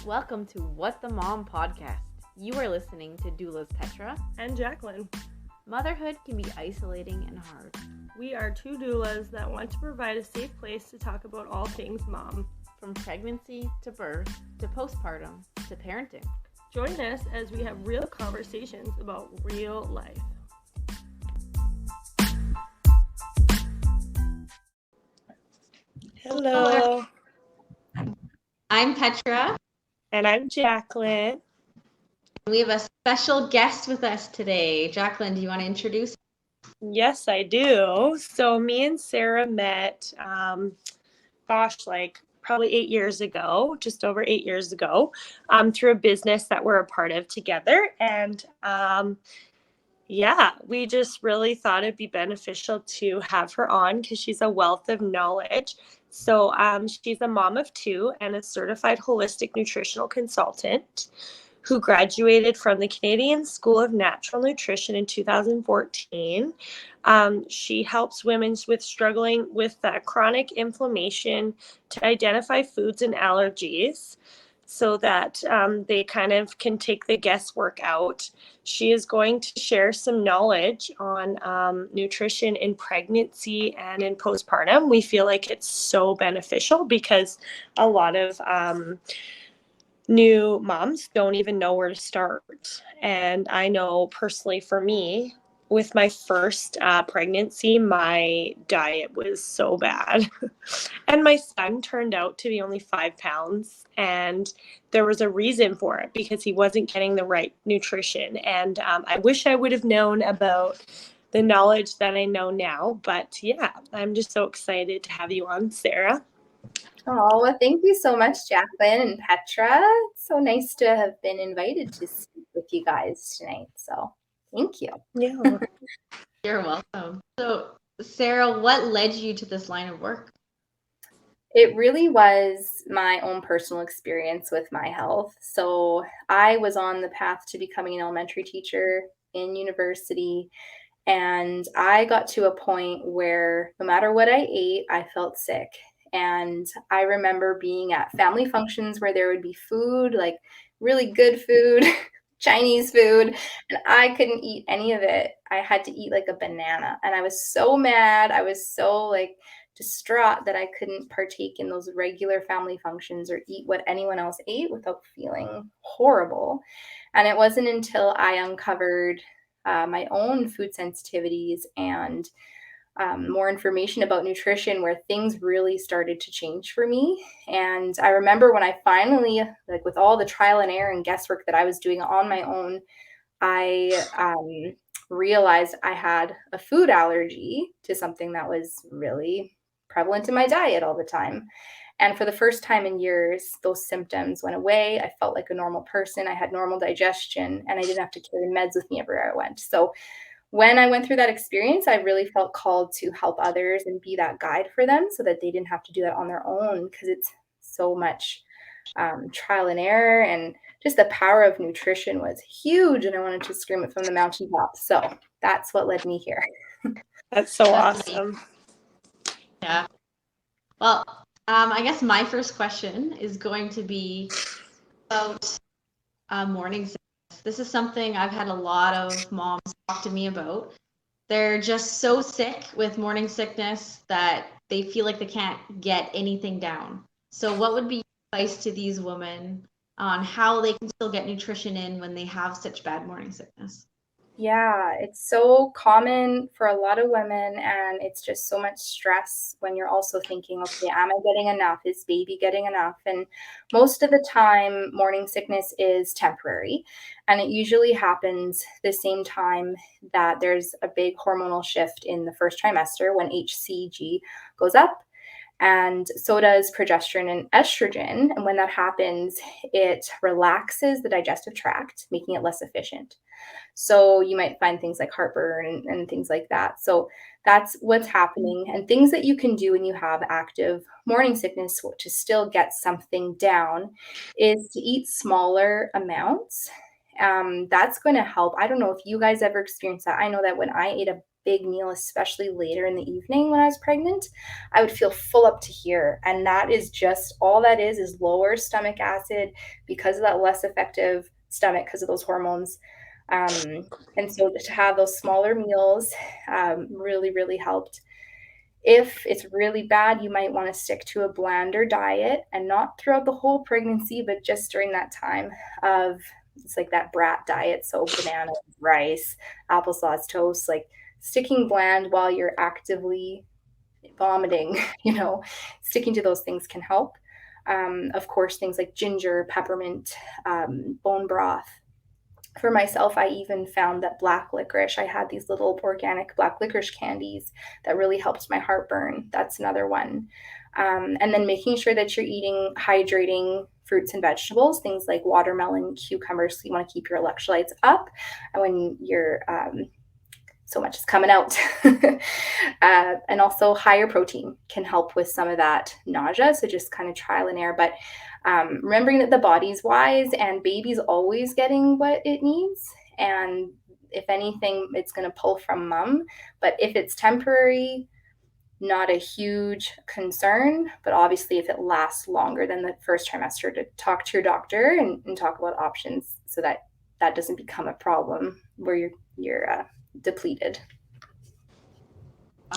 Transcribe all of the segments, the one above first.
Welcome to What the Mom podcast. You are listening to Doulas Petra and Jacqueline. Motherhood can be isolating and hard. We are two doulas that want to provide a safe place to talk about all things mom. From pregnancy to birth to postpartum to parenting. Join us as we have real conversations about real life. Hello. I'm Petra. And I'm Jacqueline. We have a special guest with us today. Jacqueline, do you want to introduce? Yes, I do. So me and Sarah met, probably 8 years ago, just over 8 years ago, through a business that we're a part of together. And we just really thought it'd be beneficial to have her on because she's a wealth of knowledge. So she's a mom of two and a certified holistic nutritional consultant who graduated from the Canadian School of Natural Nutrition in 2014. She helps women struggling with chronic inflammation to identify foods and allergies so that they kind of can take the guesswork out. She is going to share some knowledge on nutrition in pregnancy and in postpartum. We feel like it's so beneficial because a lot of new moms don't even know where to start. And I know personally for me, with my first pregnancy, my diet was so bad. And my son turned out to be only 5 pounds. And there was a reason for it because he wasn't getting the right nutrition. And I wish I would have known about the knowledge that I know now. But yeah, I'm just so excited to have you on, Sarah. Oh, well, thank you so much, Jacqueline and Petra. It's so nice to have been invited to speak with you guys tonight. So thank you. Yeah. You're welcome. So, Sarah, what led you to this line of work? It really was my own personal experience with my health. So I was on the path to becoming an elementary teacher in university. And I got to a point where no matter what I ate, I felt sick. And I remember being at family functions where there would be food, like really good food, Chinese food, and I couldn't eat any of it. I had to eat like a banana. And I was so mad. I was so distraught that I couldn't partake in those regular family functions or eat what anyone else ate without feeling horrible. And it wasn't until I uncovered my own food sensitivities and more information about nutrition where things really started to change for me. And I remember when I finally, with all the trial and error and guesswork that I was doing on my own, I realized I had a food allergy to something that was really prevalent in my diet all the time. And for the first time in years, those symptoms went away. I felt like a normal person. I had normal digestion, and I didn't have to carry meds with me everywhere I went. So when I went through that experience, I really felt called to help others and be that guide for them so that they didn't have to do that on their own, because it's so much trial and error, and just the power of nutrition was huge, and I wanted to scream it from the mountaintops. So that's what led me here. That's so awesome. Yeah. Well, I guess my first question is going to be about morning sickness. This is something I've had a lot of moms talk to me about. They're just so sick with morning sickness that they feel like they can't get anything down. So what would be your advice to these women on how they can still get nutrition in when they have such bad morning sickness? Yeah, it's so common for a lot of women, and it's just so much stress when you're also thinking, okay, am I getting enough? Is baby getting enough? And most of the time, morning sickness is temporary, and it usually happens the same time that there's a big hormonal shift in the first trimester when HCG goes up. And so does progesterone and estrogen. And when that happens, it relaxes the digestive tract, making it less efficient. So you might find things like heartburn and things like that. So that's what's happening. And things that you can do when you have active morning sickness to still get something down is to eat smaller amounts. That's going to help. I don't know if you guys ever experienced that. I know that when I ate a big meal, especially later in the evening when I was pregnant, I would feel full up to here. And that is just all that is lower stomach acid because of that less effective stomach because of those hormones. And so to have those smaller meals really, really helped. If it's really bad, you might want to stick to a blander diet, and not throughout the whole pregnancy, but just during that time of, it's like that brat diet. So bananas, rice, applesauce, toast, like sticking bland while you're actively vomiting, sticking to those things can help. Of course, things like ginger, peppermint, bone broth. For myself, I even found that black licorice, I had these little organic black licorice candies that really helped my heartburn. That's another one. And then making sure that you're eating hydrating fruits and vegetables, things like watermelon, cucumbers. So you want to keep your electrolytes up when you're so much is coming out. And also higher protein can help with some of that nausea. So just kind of trial and error. But remembering that the body's wise and baby's always getting what it needs. And if anything, it's going to pull from mom. But if it's temporary, not a huge concern. But obviously, if it lasts longer than the first trimester, to talk to your doctor and talk about options so that that doesn't become a problem where you're depleted.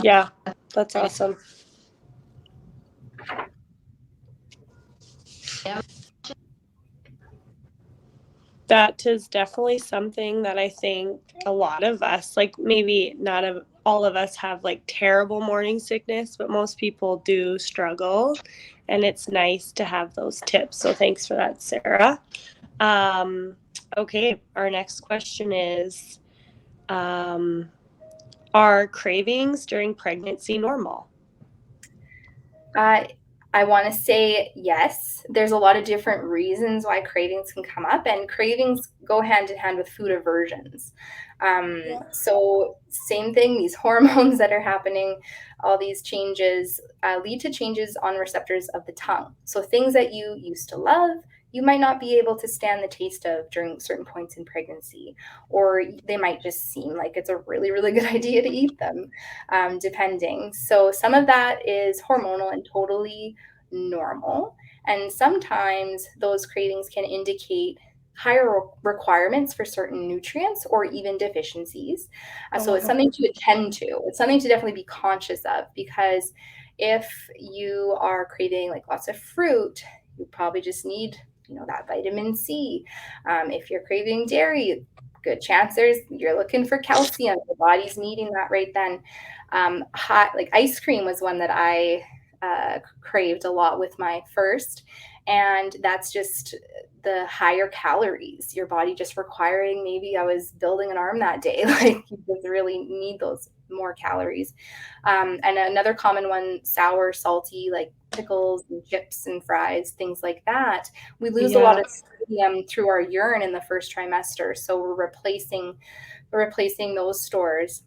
Yeah, that's awesome. That is definitely something that I think a lot of us, like maybe not all of us have like terrible morning sickness, but most people do struggle. And it's nice to have those tips. So thanks for that, Sarah. Okay, our next question is, are cravings during pregnancy normal? I want to say yes. There's a lot of different reasons why cravings can come up, and cravings go hand in hand with food aversions. So same thing, these hormones that are happening, all these changes lead to changes on receptors of the tongue. So things that you used to love, you might not be able to stand the taste of during certain points in pregnancy, or they might just seem like it's a really, really good idea to eat them, depending. So some of that is hormonal and totally normal. And sometimes those cravings can indicate higher requirements for certain nutrients or even deficiencies. So it's something to attend to. It's something to definitely be conscious of, because if you are craving like lots of fruit, you probably just need that vitamin C. If you're craving dairy, good chance you're looking for calcium. The body's needing that right then. Hot, like ice cream was one that I craved a lot with my first, and that's just the higher calories, your body just requiring. Maybe I was building an arm that day, like you just really need those more calories. And another common one, sour, salty, like pickles and chips and fries, things like that. We lose a lot of sodium through our urine in the first trimester, so we're replacing those stores.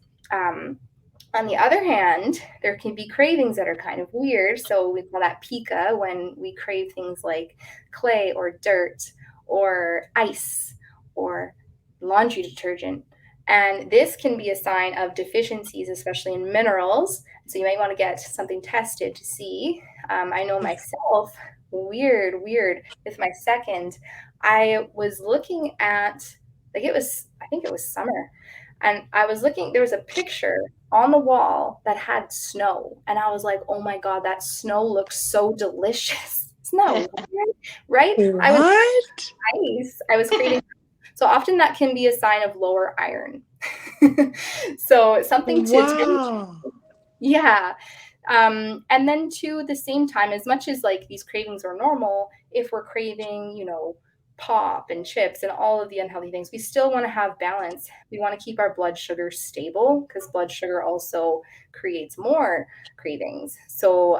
On the other hand, there can be cravings that are kind of weird. So we call that pica, when we crave things like clay or dirt or ice or laundry detergent. And this can be a sign of deficiencies, especially in minerals. So you might want to get something tested to see. I know myself, weird, with my second, I was looking at, I think it was summer. And I was looking, there was a picture on the wall that had snow. And I was like, oh my God, that snow looks so delicious. Snow, right? What? I was craving. So often that can be a sign of lower iron. So something to attend to. Yeah. And then to the same time, as much as like these cravings are normal, if we're craving, pop and chips and all of the unhealthy things, we still want to have balance. We want to keep our blood sugar stable, because blood sugar also creates more cravings. So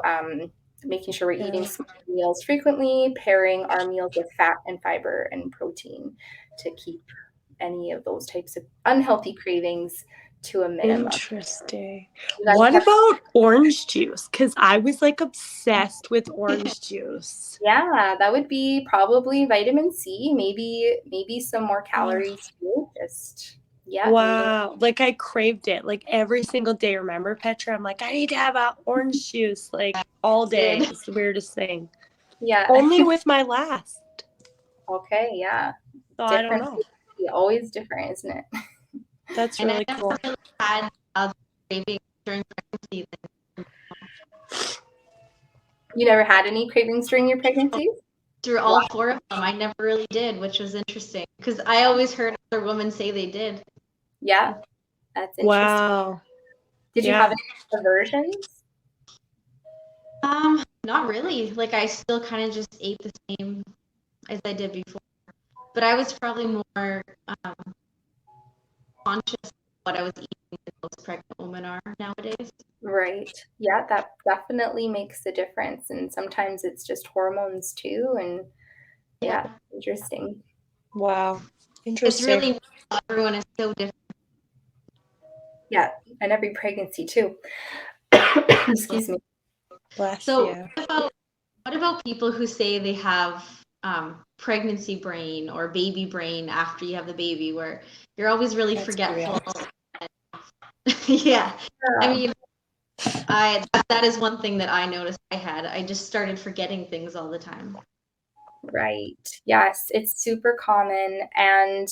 making sure we're eating small meals frequently, pairing our meals with fat and fiber and protein to keep any of those types of unhealthy cravings to a minimum. Interesting. What about orange juice? Because I was like obsessed with orange juice. Yeah, that would be probably vitamin C, maybe some more calories too. Just Yeah. Wow. Like I craved it like every single day. Remember, Petra? I'm like, I need to have orange juice like all day. Did. It's the weirdest thing. Yeah. Only with my last. Okay. Yeah. So I don't Different. know. Always different, isn't it? That's And I really cool. never really had cravings during pregnancy. You never had any cravings during your pregnancy? Through all 4 of them, I never really did, which was interesting because I always heard other women say they did. Yeah. That's interesting. Wow. Did you have any aversions? Not really. Like I still kind of just ate the same as I did before, but I was probably more conscious of what I was eating than most pregnant women are nowadays. Right. Yeah, that definitely makes a difference. And sometimes it's just hormones too. And yeah, interesting. Wow. It's Interesting. really, everyone is so different. Yeah, and every pregnancy too. Excuse me. Bless So you. what about people who say they have pregnancy brain or baby brain after you have the baby, where you're always really forgetful? Yeah. I mean, that is one thing that I noticed I had. I just started forgetting things all the time. Right. Yes, it's super common. And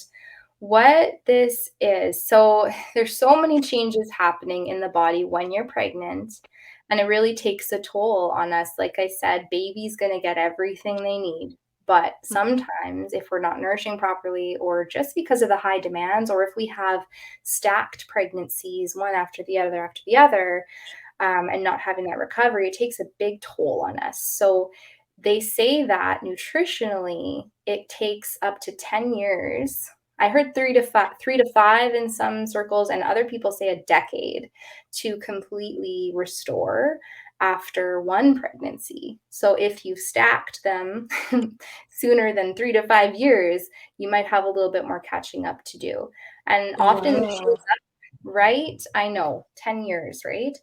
what this is, so there's so many changes happening in the body when you're pregnant, and it really takes a toll on us. Like I said, baby's going to get everything they need. But sometimes, if we're not nourishing properly, or just because of the high demands, or if we have stacked pregnancies, one after the other, and not having that recovery, it takes a big toll on us. So they say that nutritionally, it takes up to 10 years. I heard 3 to 5 in some circles, and other people say a decade to completely restore after one pregnancy. So if you stacked them sooner than 3 to 5 years, you might have a little bit more catching up to do. And often, right? I know, 10 years, right?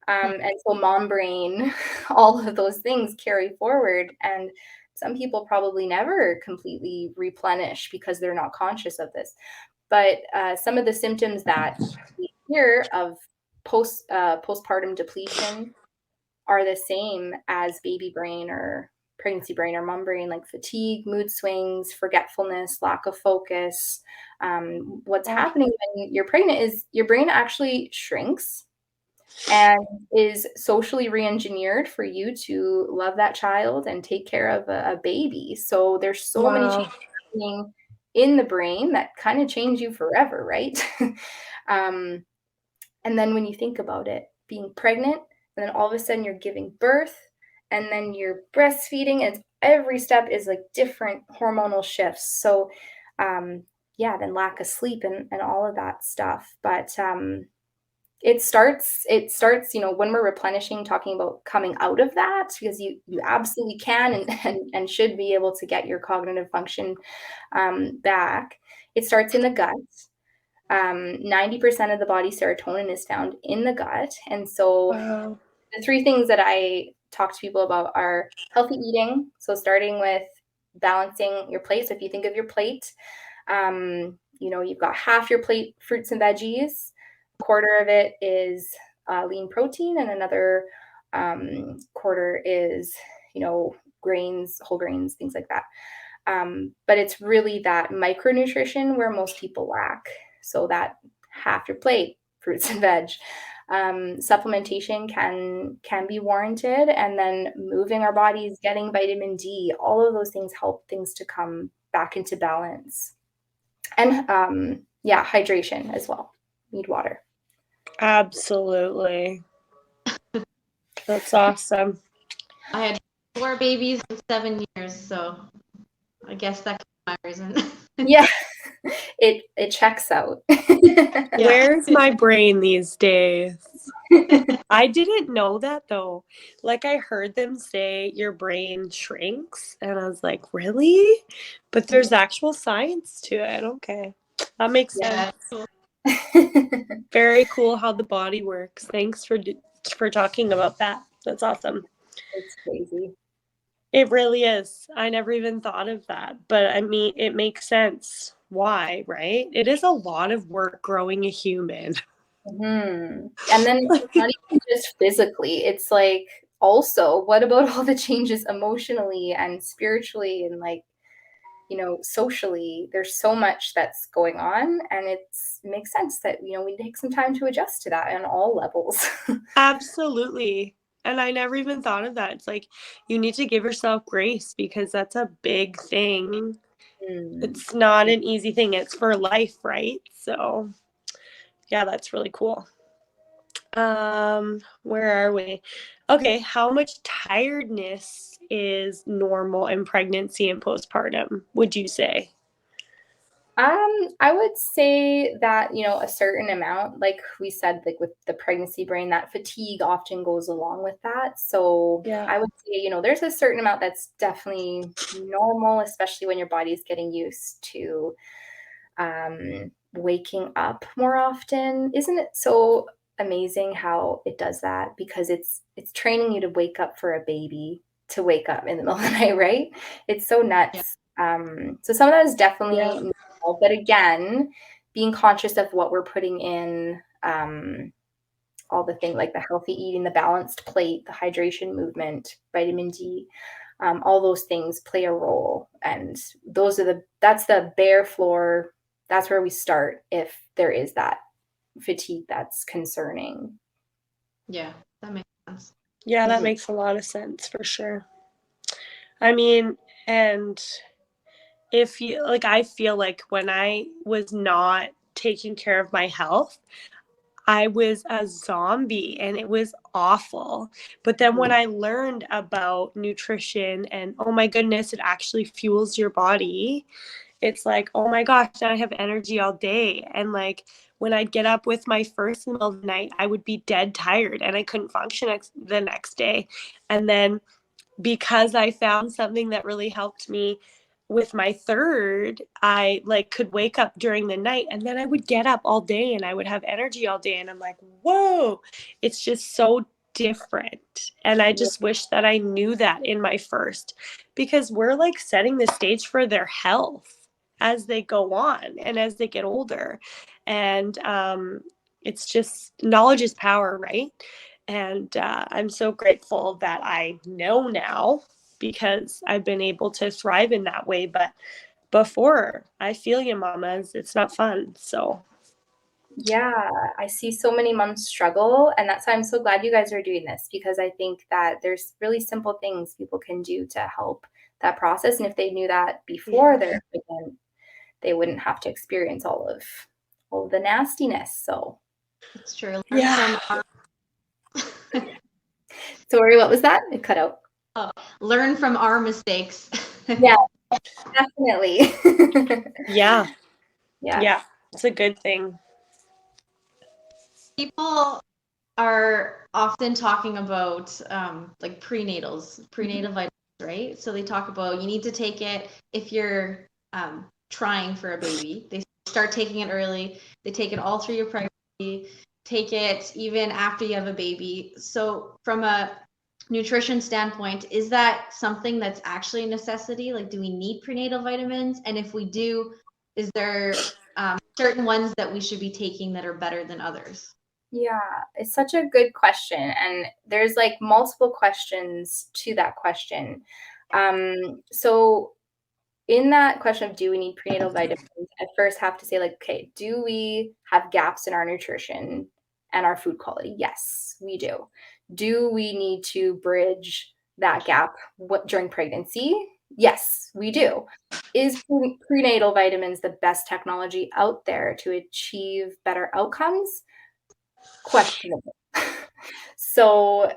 And so mom brain, all of those things carry forward. And some people probably never completely replenish because they're not conscious of this. But some of the symptoms that we hear of postpartum depletion are the same as baby brain or pregnancy brain or mom brain, like fatigue, mood swings, forgetfulness, lack of focus. What's happening when you're pregnant is your brain actually shrinks and is socially re-engineered for you to love that child and take care of a baby. So there's so many changes happening in the brain that kind of change you forever, right? And then when you think about it, being pregnant, and then all of a sudden you're giving birth, and then you're breastfeeding, and every step is like different hormonal shifts. So yeah, then lack of sleep and all of that stuff. But it starts, when we're replenishing, talking about coming out of that, because you absolutely can and should be able to get your cognitive function back. It starts in the gut. 90% of the body's serotonin is found in the gut. And so the 3 things that I talk to people about are healthy eating. So starting with balancing your plate. So if you think of your plate, you've got half your plate fruits and veggies, a quarter of it is lean protein, and another quarter is, grains, whole grains, things like that. But it's really that micronutrition where most people lack. So that half your plate, fruits and veg. Supplementation can be warranted, and then moving our bodies, getting vitamin D, all of those things help things to come back into balance. And hydration as well. Need water. Absolutely. That's awesome. I had 4 babies in 7 years, so I guess that's my reason. Yeah, it checks out. Where's my brain these days? I didn't know that though. Like I heard them say your brain shrinks, and I was like, really? But there's actual science to it. Okay. That makes sense. Cool. Very cool how the body works. Thanks for talking about that. That's awesome. It's crazy. It really is. I never even thought of that. But I mean, it makes sense why, right? It is a lot of work growing a human. And then it's not even just physically. It's like, also, what about all the changes emotionally and spiritually and like, socially? There's so much that's going on, and it makes sense that, we take some time to adjust to that on all levels. Absolutely. And I never even thought of that. It's like you need to give yourself grace because that's a big thing. It's not an easy thing. It's for life, right? So, yeah, that's really cool. Where are we? Okay, how much tiredness is normal in pregnancy and postpartum, would you say? I would say that, a certain amount, like we said, like with the pregnancy brain, that fatigue often goes along with that. So Yeah. I would say, there's a certain amount that's definitely normal, especially when your body's getting used to waking up more often. Isn't it so amazing how it does that? Because it's training you to wake up for a baby to wake up in the middle of the night, right? It's so nuts. So some of that is definitely normal, but again, being conscious of what we're putting in, all the things like the healthy eating, the balanced plate, the hydration movement, vitamin D, all those things play a role. And that's the bare floor. That's where we start if there is that fatigue that's concerning. Yeah, that makes sense. Yeah, that makes a lot of sense for sure. I mean, and if you like, I feel like when I was not taking care of my health, I was a zombie and it was awful. But then when I learned about nutrition and oh my goodness, it actually fuels your body, it's like, oh my gosh, now I have energy all day. And like when I'd get up with my first in the middle of the night, I would be dead tired and I couldn't function the next day. And then because I found something that really helped me with my third, I like could wake up during the night and then I would get up all day and I would have energy all day. And I'm like, whoa, it's just so different. And I just wish that I knew that in my first, because we're like setting the stage for their health as they go on and as they get older. And it's just knowledge is power, right? And I'm so grateful that I know now because I've been able to thrive in that way. But before, I feel you, mamas. It's not fun. So, Yeah, I see so many moms struggle. And that's why I'm so glad you guys are doing this, because I think that there's really simple things people can do to help that process. And if they knew that before they're pregnant, they wouldn't have to experience all of the nastiness. So It's true. yeah. Sorry, what was that? It cut out. Learn from our mistakes. Yeah, definitely. Yeah. Yeah. Yeah. It's a good thing. People are often talking about like prenatal vitamins, right? So they talk about you need to take it if you're trying for a baby. They start taking it early. They take it all through your pregnancy. Take it even after you have a baby. So from a nutrition standpoint, is that something that's actually a necessity? Like, do we need prenatal vitamins? And if we do, is there certain ones that we should be taking that are better than others? Yeah, it's such a good question. And there's like multiple questions to that question. So in that question of do we need prenatal vitamins, I first have to say, like, okay, do we have gaps in our nutrition and our food quality? Yes, we do. Do we need to bridge that gap during pregnancy? Yes, we do. Is prenatal vitamins the best technology out there to achieve better outcomes? Questionable. So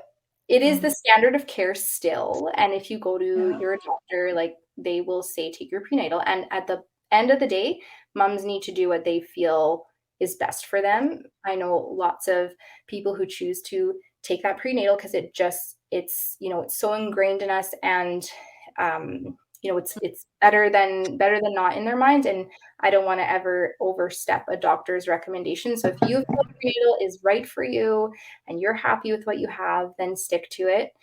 it is the standard of care still. And if you go to your doctor, like they will say, take your prenatal. And at the end of the day, moms need to do what they feel is best for them. I know lots of people who choose to take that prenatal because it's so ingrained in us, and it's better than not in their minds. And I don't want to ever overstep a doctor's recommendation. So if you feel prenatal is right for you and you're happy with what you have, then stick to it.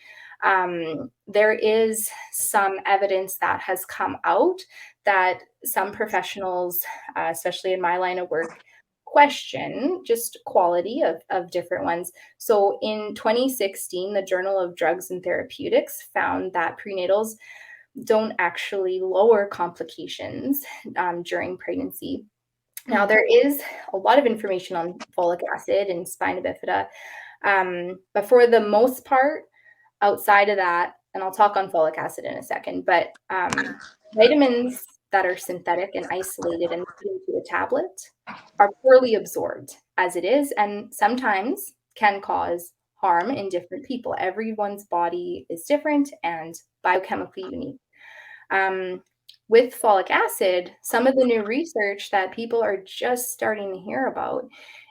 There is some evidence that has come out that some professionals, especially in my line of work, question just quality of different ones. So in 2016, the Journal of Drugs and Therapeutics found that prenatals don't actually lower complications during pregnancy. Now, there is a lot of information on folic acid and spina bifida, but for the most part, outside of that, and I'll talk on folic acid in a second, but vitamins that are synthetic and isolated and put into a tablet are poorly absorbed as it is, and sometimes can cause harm in different people. Everyone's body is different and biochemically unique. With folic acid, some of the new research that people are just starting to hear about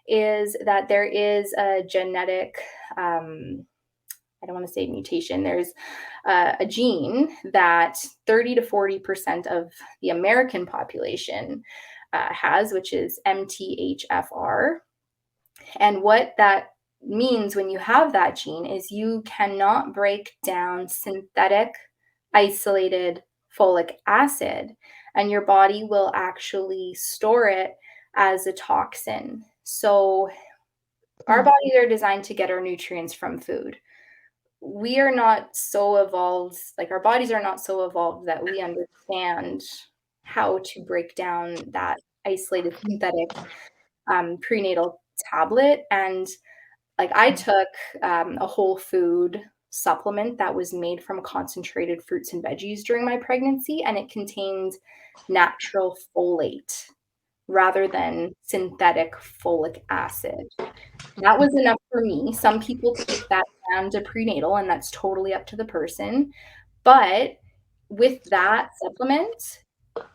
is that there is a genetic, I don't want to say mutation, there's a gene that 30 to 40% of the American population has, which is MTHFR. And what that means when you have that gene is you cannot break down synthetic isolated folic acid, and your body will actually store it as a toxin. So our bodies are designed to get our nutrients from food. We are not so evolved, like our bodies are not so evolved that we understand how to break down that isolated synthetic prenatal tablet. And like I took a whole food supplement that was made from concentrated fruits and veggies during my pregnancy, and it contained natural folate rather than synthetic folic acid. That was enough for me. Some people take that down to prenatal, and that's totally up to the person. But with that supplement,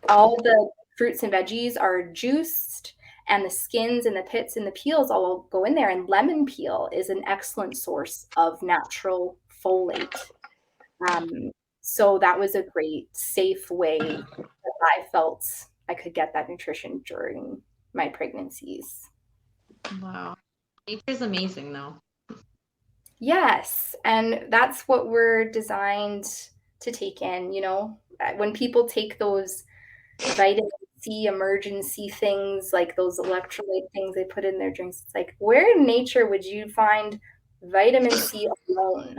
all the fruits and veggies are juiced, and the skins and the pits and the peels all go in there. And lemon peel is an excellent source of natural folate. So that was a great, safe way that I felt I could get that nutrition during my pregnancies. Wow. Nature's amazing, though. Yes, and that's what we're designed to take in, when people take those vitamin C emergency things, like those electrolyte things they put in their drinks, it's like, where in nature would you find vitamin C alone?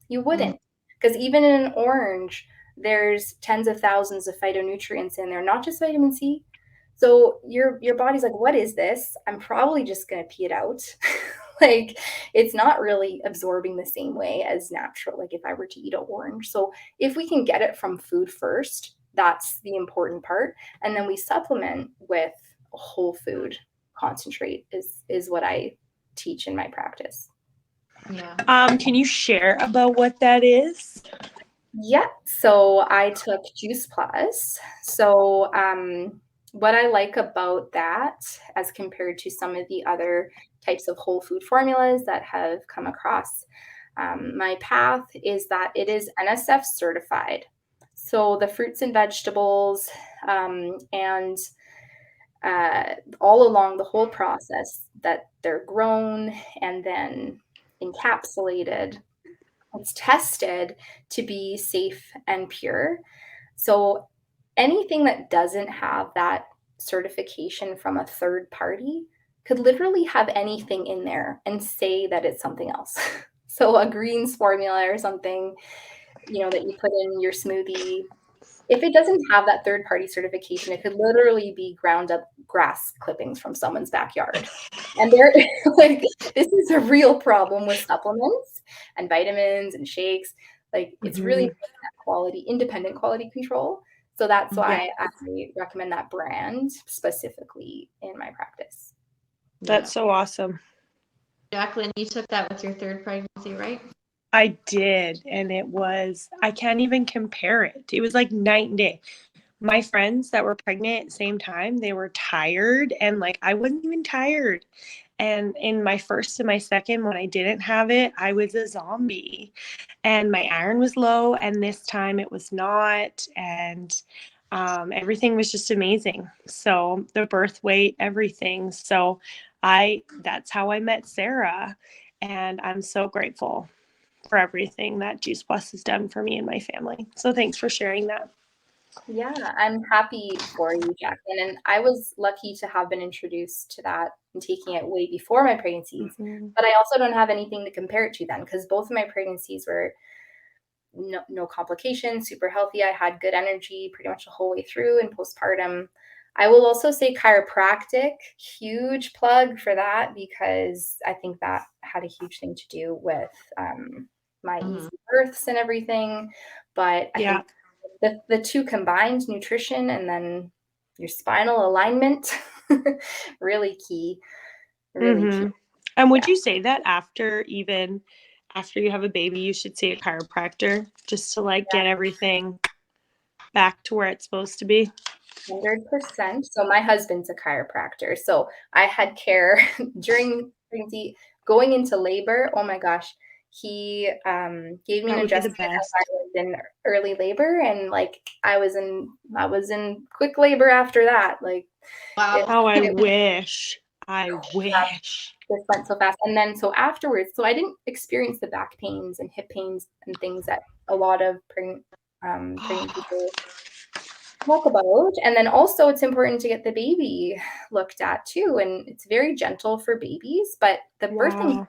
You wouldn't, because even in an orange, there's tens of thousands of phytonutrients in there, not just vitamin C. So your body's like, what is this? I'm probably just going to pee it out. Like, it's not really absorbing the same way as natural, like if I were to eat an orange. So if we can get it from food first, that's the important part. And then we supplement with whole food concentrate is what I teach in my practice. Yeah. Can you share about what that is? Yeah, so I took Juice Plus. So what I like about that as compared to some of the other types of whole food formulas that have come across my path is that it is NSF certified. So the fruits and vegetables and all along the whole process that they're grown and then encapsulated, it's tested to be safe and pure. So anything that doesn't have that certification from a third party could literally have anything in there and say that it's something else. So a greens formula or something, that you put in your smoothie, if it doesn't have that third party certification, it could literally be ground up grass clippings from someone's backyard. And they're like, this is a real problem with supplements and vitamins and shakes. Like, it's really that quality, independent quality control. So that's why I recommend that brand specifically in my practice. That's so awesome. Jacqueline, you took that with your third pregnancy, right? I did, and I can't even compare it. It was like night and day. My friends that were pregnant at the same time, they were tired, and like I wasn't even tired. And in my first and my second, when I didn't have it, I was a zombie, and my iron was low, and this time it was not, and everything was just amazing. So the birth weight, everything. So that's how I met Sarah, and I'm so grateful. for everything that Juice Plus has done for me and my family. So thanks for sharing that. Yeah, I'm happy for you, Jacqueline. And I was lucky to have been introduced to that and taking it way before my pregnancies. But I also don't have anything to compare it to then, because both of my pregnancies were no complications, super healthy. I had good energy pretty much the whole way through. And postpartum, I will also say chiropractic, huge plug for that, because I think that had a huge thing to do with my easy births and everything. But I think the two combined, nutrition and then your spinal alignment, really key. Really key. And would you say that after you have a baby, you should see a chiropractor just to like get everything back to where it's supposed to be? 100%. So my husband's a chiropractor. So I had care during pregnancy, going into labor. Oh my gosh. He gave me an adjustment as I was in early labor, and like I was in quick labor after that. Like, wow. I wish. This went so fast. And then so afterwards, so I didn't experience the back pains and hip pains and things that a lot of pregnant people talk about. And then also it's important to get the baby looked at too. And it's very gentle for babies, but the birthing process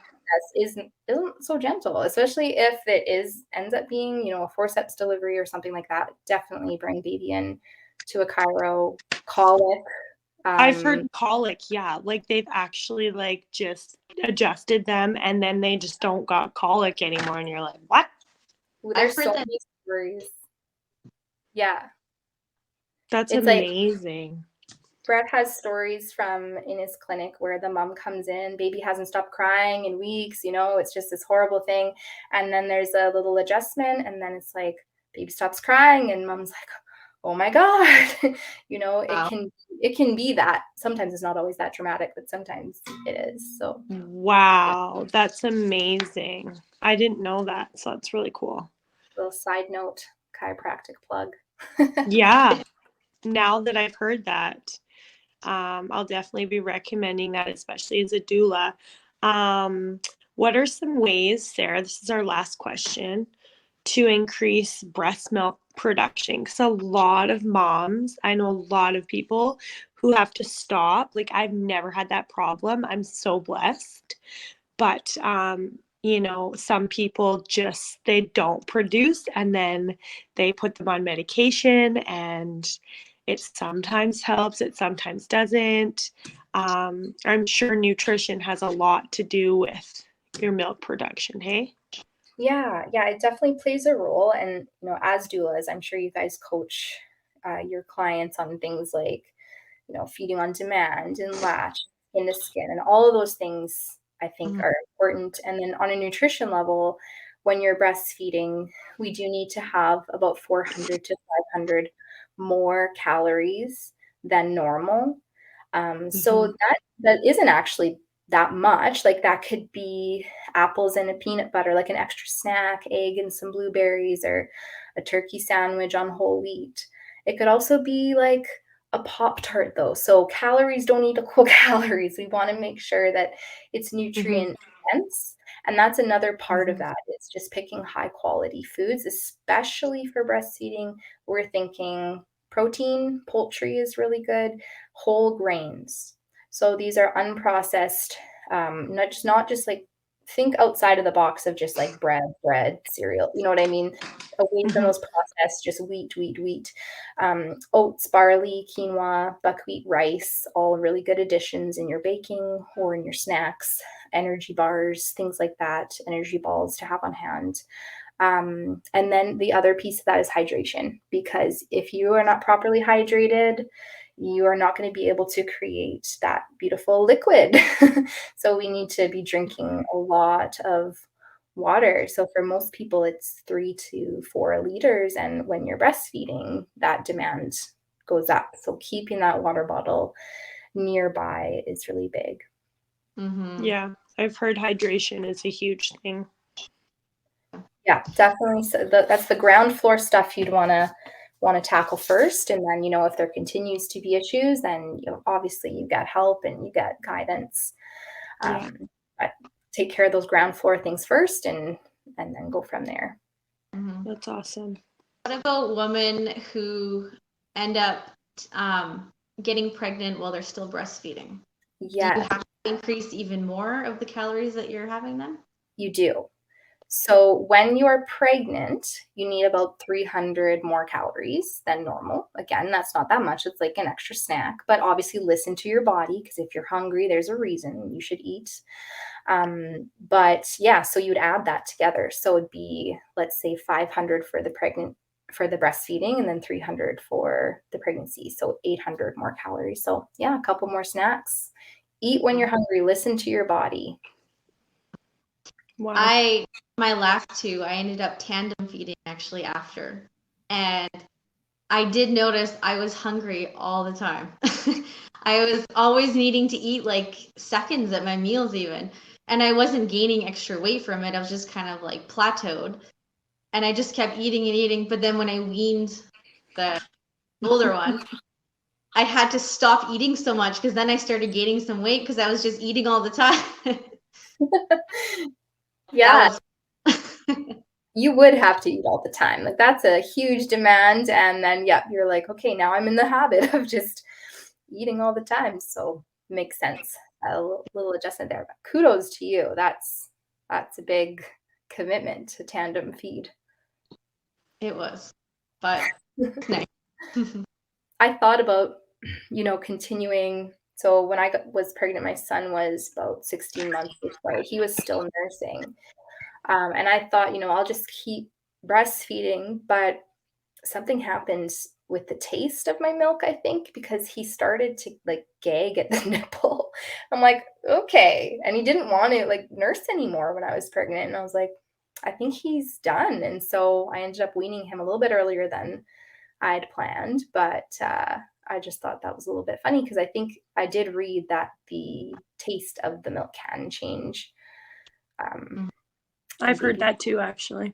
isn't so gentle, especially if it ends up being, a forceps delivery or something like that. Definitely bring baby in to a chiro. Colic. I've heard colic, like they've actually like just adjusted them and then they just don't got colic anymore, and you're like, what? There's so many stories. Yeah. That's amazing. Like, Brett has stories from in his clinic where the mom comes in, baby hasn't stopped crying in weeks, it's just this horrible thing. And then there's a little adjustment, and then it's like baby stops crying and mom's like, oh my God. Wow. It can be that. Sometimes it's not always that dramatic, but sometimes it is. So wow, that's amazing. I didn't know that. So that's really cool. Little side note, chiropractic plug. Yeah. Now that I've heard that, I'll definitely be recommending that, especially as a doula. What are some ways, Sarah, this is our last question, to increase breast milk production? Because a lot of moms, I know a lot of people who have to stop. Like, I've never had that problem. I'm so blessed. But, some people they don't produce, and then they put them on medication, and it sometimes helps, it sometimes doesn't. I'm sure nutrition has a lot to do with your milk production, hey? Yeah, it definitely plays a role. And, as doulas, I'm sure you guys coach your clients on things like, feeding on demand and latch in the skin, and all of those things I think are important. And then on a nutrition level, when you're breastfeeding, we do need to have about 400 to 500 more calories than normal. So that isn't actually that much. Like, that could be apples and a peanut butter, like an extra snack, egg and some blueberries, or a turkey sandwich on whole wheat. It could also be like a Pop-Tart though. So calories don't equal calories. We want to make sure that it's nutrient dense. And that's another part of that. It's just picking high quality foods, especially for breastfeeding. We're thinking protein, poultry is really good, whole grains. So these are unprocessed, not just like, think outside of the box of just like bread, cereal. You know what I mean? Away from those processed, just wheat. Oats, barley, quinoa, buckwheat, rice, all really good additions in your baking or in your snacks, energy bars, things like that, energy balls to have on hand. And then the other piece of that is hydration, because if you are not properly hydrated, you are not going to be able to create that beautiful liquid. So we need to be drinking a lot of water. So for most people, it's 3 to 4 liters. And when you're breastfeeding, that demand goes up. So keeping that water bottle nearby is really big. Yeah, I've heard hydration is a huge thing. Yeah, definitely. So that's the ground floor stuff you'd want to tackle first. And then, if there continues to be issues, then obviously you get help and you get guidance. But take care of those ground floor things first, and and then go from there. That's awesome. What about women who end up getting pregnant while they're still breastfeeding? Yeah. Do you have to increase even more of the calories that you're having then? You do. So when you are pregnant, you need about 300 more calories than normal. Again, that's not that much. It's like an extra snack, but obviously listen to your body, because if you're hungry, there's a reason you should eat. But yeah, so you'd add that together. So it'd be, let's say 500 for the breastfeeding, and then 300 for the pregnancy. So 800 more calories. So yeah, a couple more snacks. Eat when you're hungry. Listen to your body. Wow. My last two, I ended up tandem feeding actually after. And I did notice I was hungry all the time. I was always needing to eat like seconds at my meals even. And I wasn't gaining extra weight from it. I was just kind of like plateaued. And I just kept eating and eating. But then when I weaned the older one, I had to stop eating so much, because then I started gaining some weight because I was just eating all the time. Yeah. You would have to eat all the time. Like, that's a huge demand. And then, yeah, you're like, okay, now I'm in the habit of just eating all the time. So makes sense. A little adjustment there. But kudos to you. That's a big commitment to tandem feed. It was, but nice. I thought about, continuing. So when I was pregnant, my son was about 16 months before. He was still nursing. And I thought, I'll just keep breastfeeding, but something happened with the taste of my milk, I think, because he started to like gag at the nipple. I'm like, okay. And he didn't want to like nurse anymore when I was pregnant. And I was like, I think he's done. And so I ended up weaning him a little bit earlier than I'd planned. But I just thought that was a little bit funny, because I think I did read that the taste of the milk can change. I've heard that too, actually.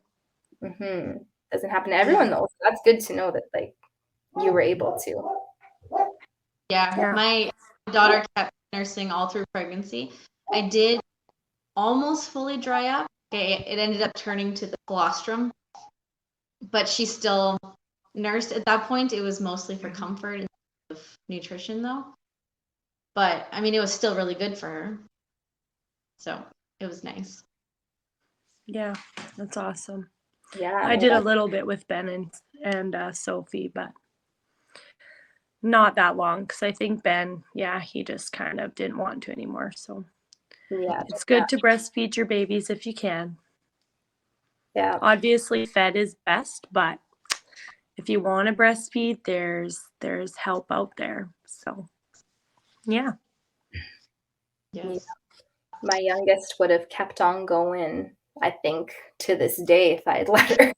Doesn't happen to everyone though. So that's good to know that like you were able to. Yeah, my daughter kept nursing all through pregnancy. I did almost fully dry up. It ended up turning to the colostrum, but she still nursed at that point. It was mostly for comfort and nutrition though. But I mean, it was still really good for her. So it was nice. Yeah, that's awesome. Yeah, I did a little bit with Ben and Sophie, but not that long, because I think Ben, he just kind of didn't want to anymore. So yeah, it's good to breastfeed your babies if you can. Yeah, obviously fed is best, but if you want to breastfeed, there's help out there. So yeah. Yes. My youngest would have kept on going, I think, to this day if I'd let her.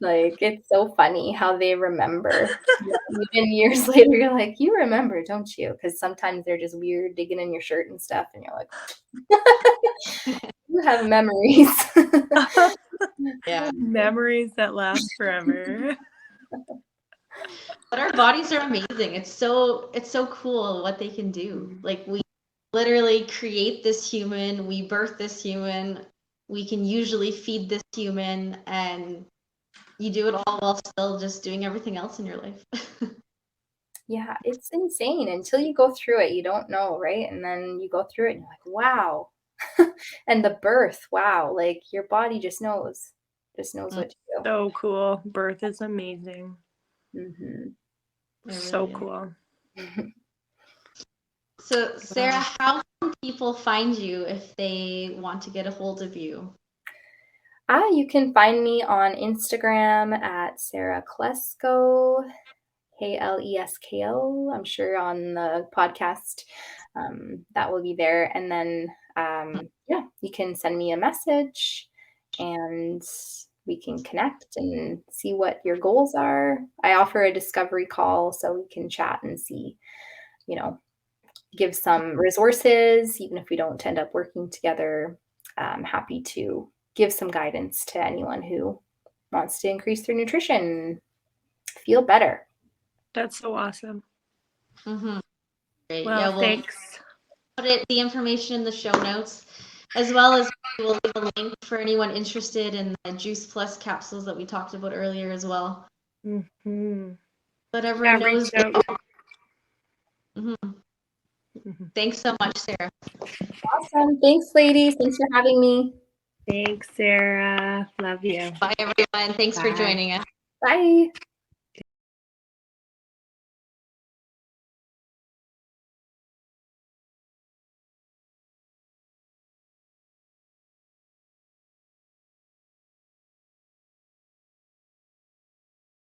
Like, it's so funny how they remember. Even years later, you're like, you remember, don't you? Because sometimes they're just weird, digging in your shirt and stuff, and you're like, you have memories. Yeah. Memories that last forever. But our bodies are amazing. It's so cool what they can do. Like, we literally create this human, we birth this human, we can usually feed this human, and you do it all while still just doing everything else in your life. Yeah, it's insane. Until you go through it, you don't know, right? And then you go through it and you're like, wow. And the birth, wow. Like, your body just knows what to do. So cool. Birth is amazing. So really cool. So, Sarah, how can people find you if they want to get a hold of you? You can find me on Instagram at Sarah Klesko, Klesko. I'm sure on the podcast that will be there. And then, you can send me a message and we can connect and see what your goals are. I offer a discovery call so we can chat and see, give some resources, even if we don't end up working together. I'm happy to give some guidance to anyone who wants to increase their nutrition and feel better. That's so awesome. Great. Well, Yeah, we'll thanks. put the information in the show notes, as well as We'll leave a link for anyone interested in the Juice Plus capsules that we talked about earlier as well. Mm-hmm. But everyone knows. Reach out. Thanks so much, Sarah. Awesome. Thanks, ladies. Thanks for having me. Thanks, Sarah. Love you. Bye, everyone. Thanks for Bye. joining us. Bye.